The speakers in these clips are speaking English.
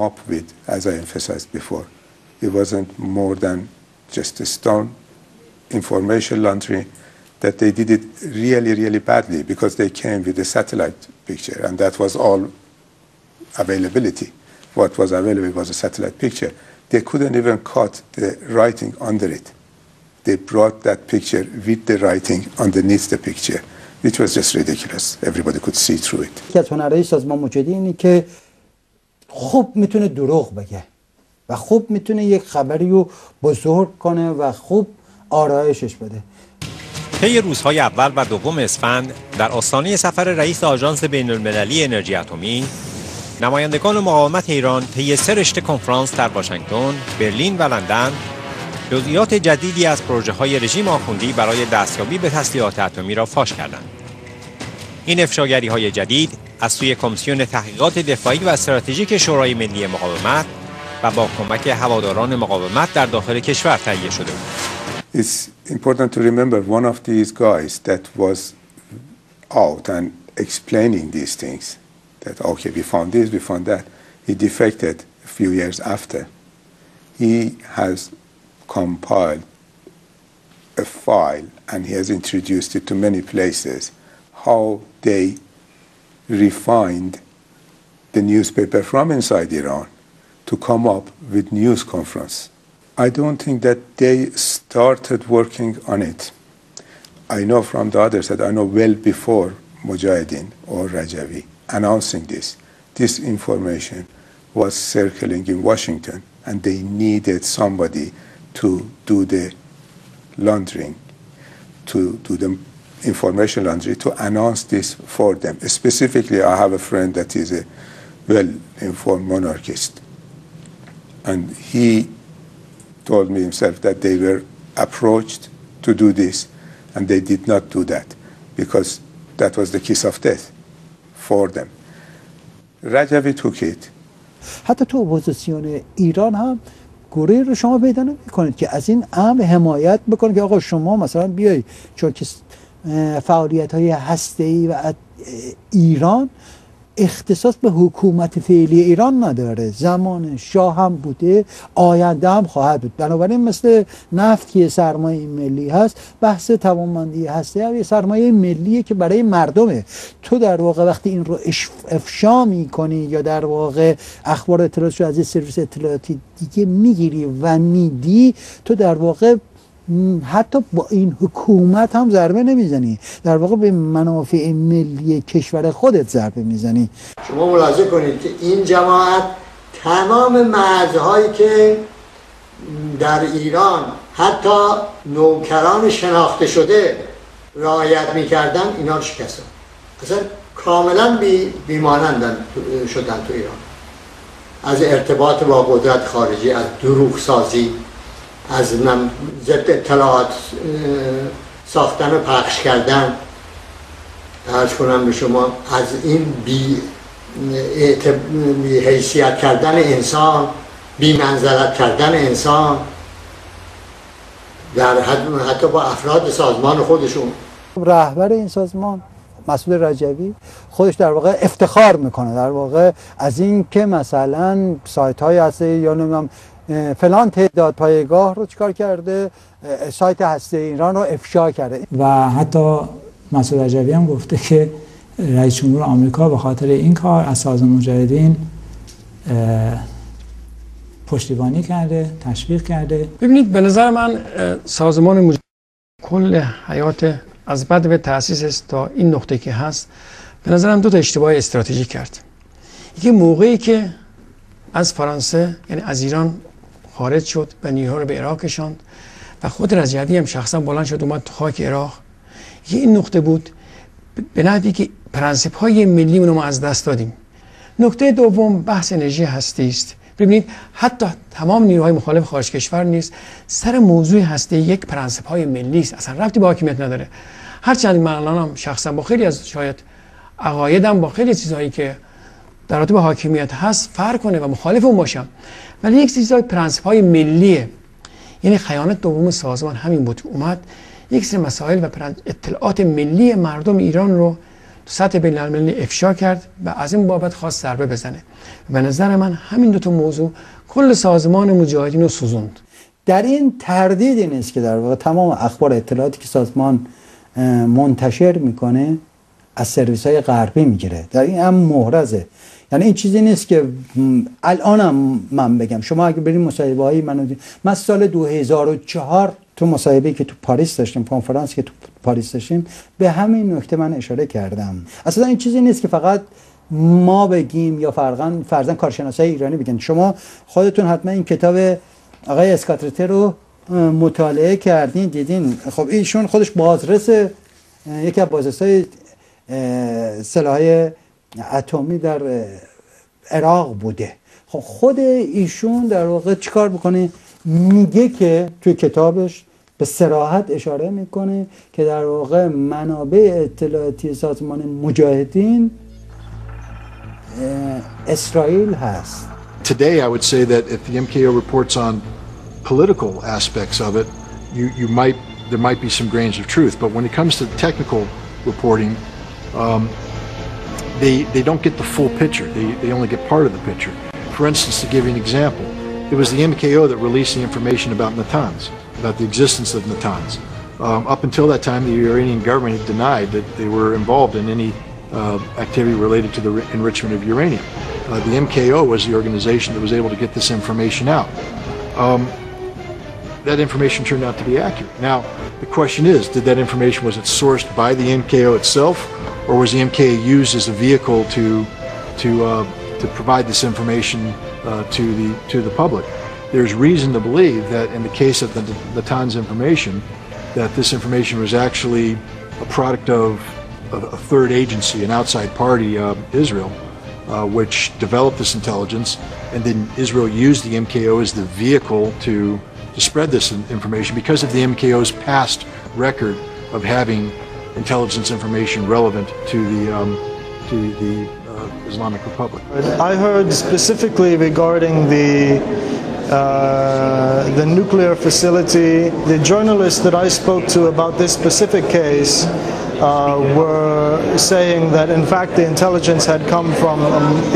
up with, as I emphasized before. It wasn't more than just a stone information laundering, that they did it really, really badly because they came with a satellite picture, and that was all availability. What was available was a satellite picture. They couldn't even cut the writing under it. They brought that picture with the writing underneath the picture, which was just ridiculous. Everybody could see through it. یکی از هنرهای سازمان مجاهدین اینه که خوب میتونه دروغ بگه و خوب میتونه یک خبری رو بزرگ کنه و خوب آرایشش بده. طی روزهای اول و دوم اسفند در آستانه سفر رئیس آژانس بین‌المللی انرژی اتمی، نمایندگان مقاومت ایران طی 3 رشته کنفرانس در واشنگتن، برلین و لندن جزئیات جدیدی از پروژه‌های رژیم آخوندی برای دستیابی به تسلیحات اتمی را فاش کردند. این افشاگری‌های جدید از سوی کمیسیون تحقیقات دفاعی و استراتژیک شورای ملی مقاومت و با کمک هواداران مقاومت در داخل کشور تهیه شده بود. It's important to remember one of these guys that was out and explaining these things, that okay, we found this, we found that. He defected a few years after. He has compiled a file and he has introduced it to many places, how they refined the newspaper from inside Iran to come up with news conference. I don't think that they started working on it. I know from the other side, I know well before Mujahideen or Rajui announcing this information was circling in Washington, and they needed somebody to do the laundering, to do the information laundering, to announce this for them. Specifically, I have a friend that is a well-informed monarchist, and he told me himself that they were approached to do this, and they did not do that because that was the kiss of death for them. Rajui took it. حتی تو اپوزیسیون ایران هم گروه رو شما پیدا نمی‌کنید که از این امر حمایت بکنه که آقا شما مثلا بیای، چون که فعالیت‌های هسته‌ای و ایران اختصاص به حکومت فعلی ایران نداره، زمان شاه هم بوده، آینده هم خواهد بود. بنابراین مثل نفت که سرمایه ملی هست، بحث توانمندی هسته یه سرمایه ملیه که برای مردمه. تو در واقع وقتی این رو افشا میکنی یا در واقع اخبار اطلاعات رو از این سرویس اطلاعاتی دیگه میگیری و میدی، تو در واقع حتی با این حکومت هم ضربه نمیزنی، در واقع به منافع ملی کشور خودت ضربه میزنی. شما ملاحظه کنید که این جماعت تمام مرزهایی که در ایران حتی نوکران شناخته شده رعایت میکردن اینا رو شکستن، اصلا کاملا بیمانند شدن تو ایران. از ارتباط با قدرت خارجی، از دروغ سازی، از ضد اطلاعات ساختن و پخش کردن، عرض کنم به شما از این بی حیثیت کردن انسان، بی منزلت کردن انسان در حتی با افراد سازمان خودشون. رهبر این سازمان مسعود رجوی خودش در واقع افتخار میکنه در واقع از این که مثلا سایت های هسته یا نمیدونم فلان تعداد پایگاه رو چیکار کرده، سایت هسته ایران رو افشا کرده. و حتی مسعود رجوی هم گفته که رئیس جمهور آمریکا به خاطر این کار از سازمان مجاهدین پشتیبانی کرده، تشویق کرده. ببینید به نظر من سازمان مجاهدین کل حیات از بعد به تأسیس تا این نقطه که هست به نظرم دو تا اشتباه استراتژیک کرد. یکی موقعی که از فرانسه یعنی از ایران خارج شد و نیروها رو به عراق کشاند و خود رجوی هم شخصا بلند شد اومد تو خاک عراق، این نقطه بود به نحوی که پرنسیپ های ملی رو ما از دست دادیم. نکته دوم بحث انرژی هستی است. ببینید حتی تمام نیروهای مخالف خارج کشور نیست سر موضوع هستی یک پرنسیپ های ملی است، اصلا ربطی به حاکمیت نداره. هرچند من الانم شخصا با خیلی از شاید عقایدم با خیلی چیزهایی که در رابطه با حاکمیت هست فرق کنه و مخالف اون باشم، ولی یک چیزای پرنسیپ های ملیه. یعنی خیانت دوم سازمان همین بود، اومد یک سری مسائل و اطلاعات ملی مردم ایران رو سطح بین المللی افشا کرد و از این بابت خواست ضربه بزنه. به نظر من همین دو تا موضوع کل سازمان مجاهدین رو سوزوند. در این تردیدی نیست که در واقع تمام اخبار اطلاعاتی که سازمان منتشر میکنه از سرویس های غربی میگیره، در این هم محرزه. یعنی این چیزی نیست که الانم من بگم. شما اگه برید مصاحبه هایی من سال 2004 تو مصاحبه‌ای که تو پاریس داشتیم، کنفرانسی که تو پاریس داشتیم، به همین نکته من اشاره کردم. اصلا این چیزی نیست که فقط ما بگیم یا فرضاً کارشناسای ایرانی بگن. شما خودتون حتما این کتاب آقای اسکاترته رو مطالعه کردین، دیدین. خب ایشون خودش بازرس یکی از بازرسای سلاح‌های اتمی در عراق بوده. خب خود ایشون در واقع چیکار میکنه؟ میگه که توی کتابش به صراحت اشاره میکنه که در واقع منابع اطلاعاتی سازمان مجاهدین اسرائیل هست. Today I would say that if the MKO reports on political aspects of it, there might be some grains of truth, but when it comes to technical reporting, they don't get the full picture. They only get part of the picture. For instance, to give you an example, it was the MKO that released the information about Natanz, about the existence of Natanz. Up until that time, the Iranian government had denied that they were involved in any activity related to the enrichment of uranium. The MKO was the organization that was able to get this information out. That information turned out to be accurate. Now, the question is, did that information, was it sourced by the MKO itself, or was the MKO used as a vehicle to provide this information to the public? There's reason to believe that in the case of the Natanz information, that this information was actually a product of a third agency, an outside party, Israel, which developed this intelligence, and then Israel used the MKO as the vehicle to spread this information because of the MKO's past record of having intelligence information relevant to the Islamic Republic. I heard specifically regarding the nuclear facility. The journalists that I spoke to about this specific case were saying that in fact the intelligence had come from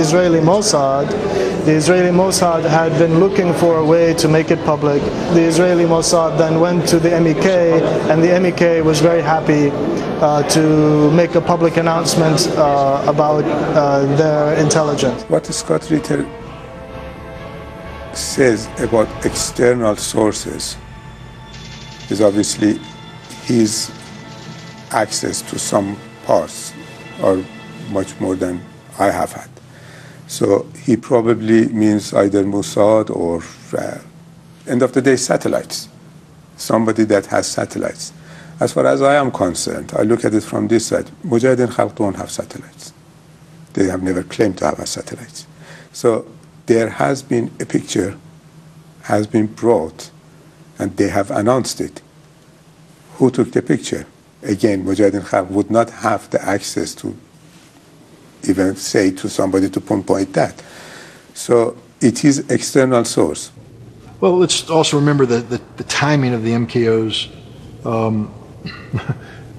Israeli Mossad. The Israeli Mossad had been looking for a way to make it public. The Israeli Mossad then went to the MEK, and the MEK was very happy to make a public announcement about their intelligence. What Scott Ritter says about external sources is obviously his access to some parts are much more than I have had. So he probably means either Mossad or end of the day satellites, somebody that has satellites. As far as I am concerned, I look at it from this side. Mujahideen Khalq don't have satellites. They have never claimed to have satellites. So there has been a picture, has been brought, and they have announced it. Who took the picture? Again, Mujahideen Khalq would not have the access to even say to somebody to pinpoint that. So it is external source. Well, let's also remember that the timing of the MKO's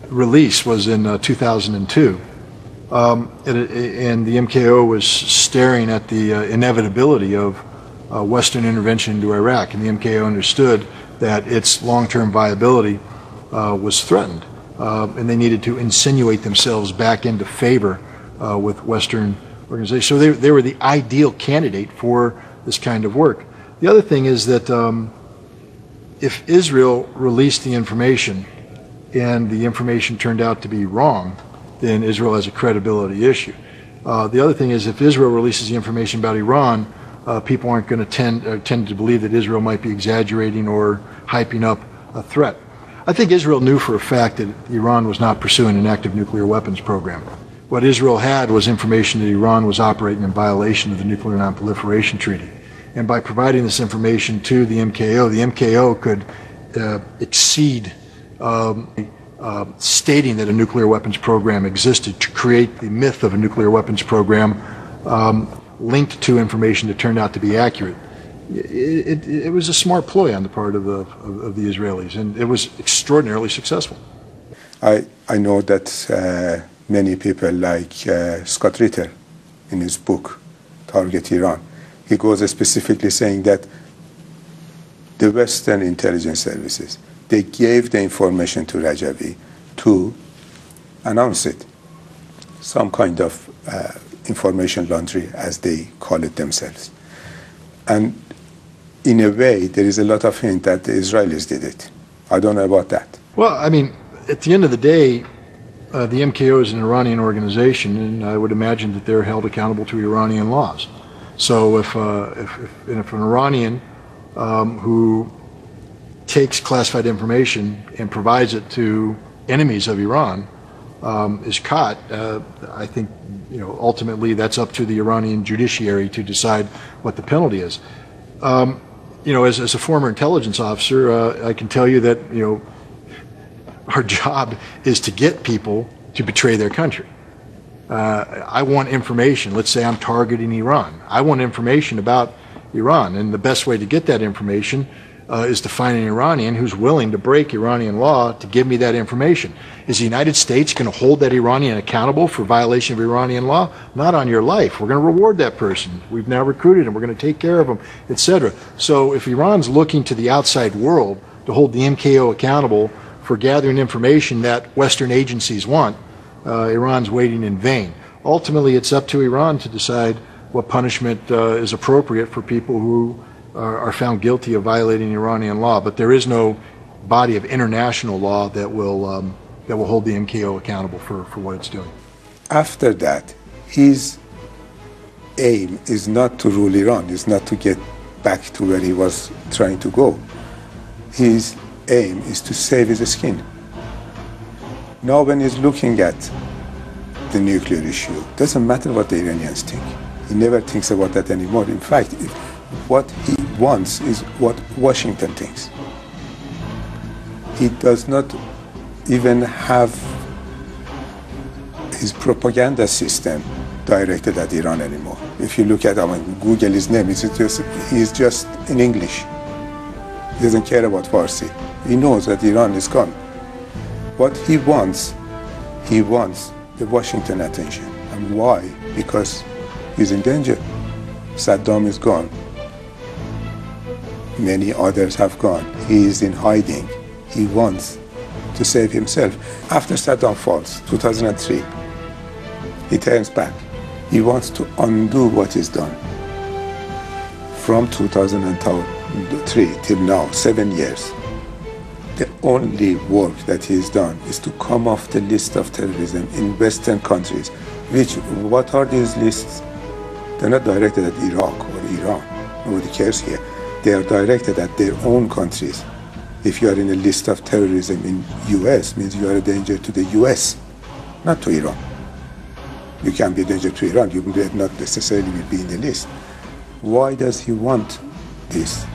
release was in 2002. And the MKO was staring at the inevitability of Western intervention into Iraq, and the MKO understood that its long-term viability was threatened, and they needed to insinuate themselves back into favor with Western organizations. So they were the ideal candidate for this kind of work. The other thing is that if Israel released the information and the information turned out to be wrong, then Israel has a credibility issue. The other thing is, if Israel releases the information about Iran, people aren't going to tend to believe that Israel might be exaggerating or hyping up a threat. I think Israel knew for a fact that Iran was not pursuing an active nuclear weapons program. What Israel had was information that Iran was operating in violation of the Nuclear Non-Proliferation Treaty. And by providing this information to the MKO could exceed stating that a nuclear weapons program existed to create the myth of a nuclear weapons program linked to information that turned out to be accurate. It was a smart ploy on the part of the Israelis, and it was extraordinarily successful. I know that many people like Scott Ritter in his book, Target Iran. He goes specifically saying that the Western intelligence services, they gave the information to Rajvi to announce it. Some kind of information laundry, as they call it themselves. And in a way, there is a lot of hint that the Israelis did it. I don't know about that. Well, I mean, at the end of the day, the MKO is an Iranian organization, and I would imagine that they're held accountable to Iranian laws. So if an Iranian who takes classified information and provides it to enemies of Iran is caught, I think, ultimately that's up to the Iranian judiciary to decide what the penalty is. As a former intelligence officer, I can tell you that, our job is to get people to betray their country. I want information. Let's say I'm targeting Iran. I want information about Iran, and the best way to get that information is to find an Iranian who's willing to break Iranian law to give me that information. Is the United States going to hold that Iranian accountable for violation of Iranian law? Not on your life. We're going to reward that person. We've now recruited him. We're going to take care of him, etc. So if Iran's looking to the outside world to hold the MKO accountable for gathering information that Western agencies want, Iran's waiting in vain. Ultimately, it's up to Iran to decide what punishment is appropriate for people who are found guilty of violating Iranian law. But there is no body of international law that will hold the MKO accountable for what it's doing. After that, his aim is not to rule Iran, is not to get back to where he was trying to go. His aim is to save his skin. Now when he's looking at the nuclear issue, doesn't matter what the Iranians think. He never thinks about that anymore. In fact, what he wants is what Washington thinks. He does not even have his propaganda system directed at Iran anymore. If you look at Google, his name, he's just in English. He doesn't care about Farsi. He knows that Iran is gone. What he wants the Washington attention. And why? Because he's in danger. Saddam is gone. Many others have gone. He is in hiding. He wants to save himself. After Saddam falls, 2003, he turns back. He wants to undo what is done. From 2003 till now, 7 years. The only work that he's done is to come off the list of terrorism in Western countries. What are these lists? They're not directed at Iraq or Iran. Nobody cares here. They are directed at their own countries. If you are in a list of terrorism in US, means you are a danger to the US, not to Iran. You can be a danger to Iran, you will not necessarily will be in the list. Why does he want this?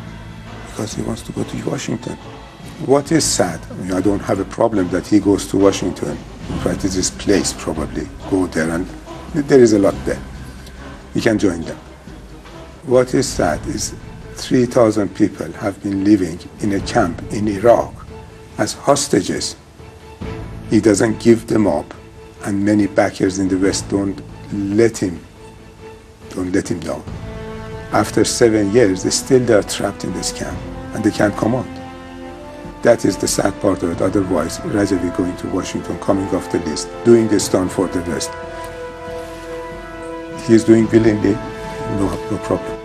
Because he wants to go to Washington. What is sad, I don't have a problem that he goes to Washington. In fact, it's his place probably. Go there, and there is a lot there. He can join them. What is sad is 3,000 people have been living in a camp in Iraq as hostages. He doesn't give them up, and many backers in the West don't let him down. After 7 years, they are trapped in this camp, and they can't come out. That is the sad part of it. Otherwise, Rajvi going to Washington, coming off the list, doing this done for the West. He is doing willingly, no problem.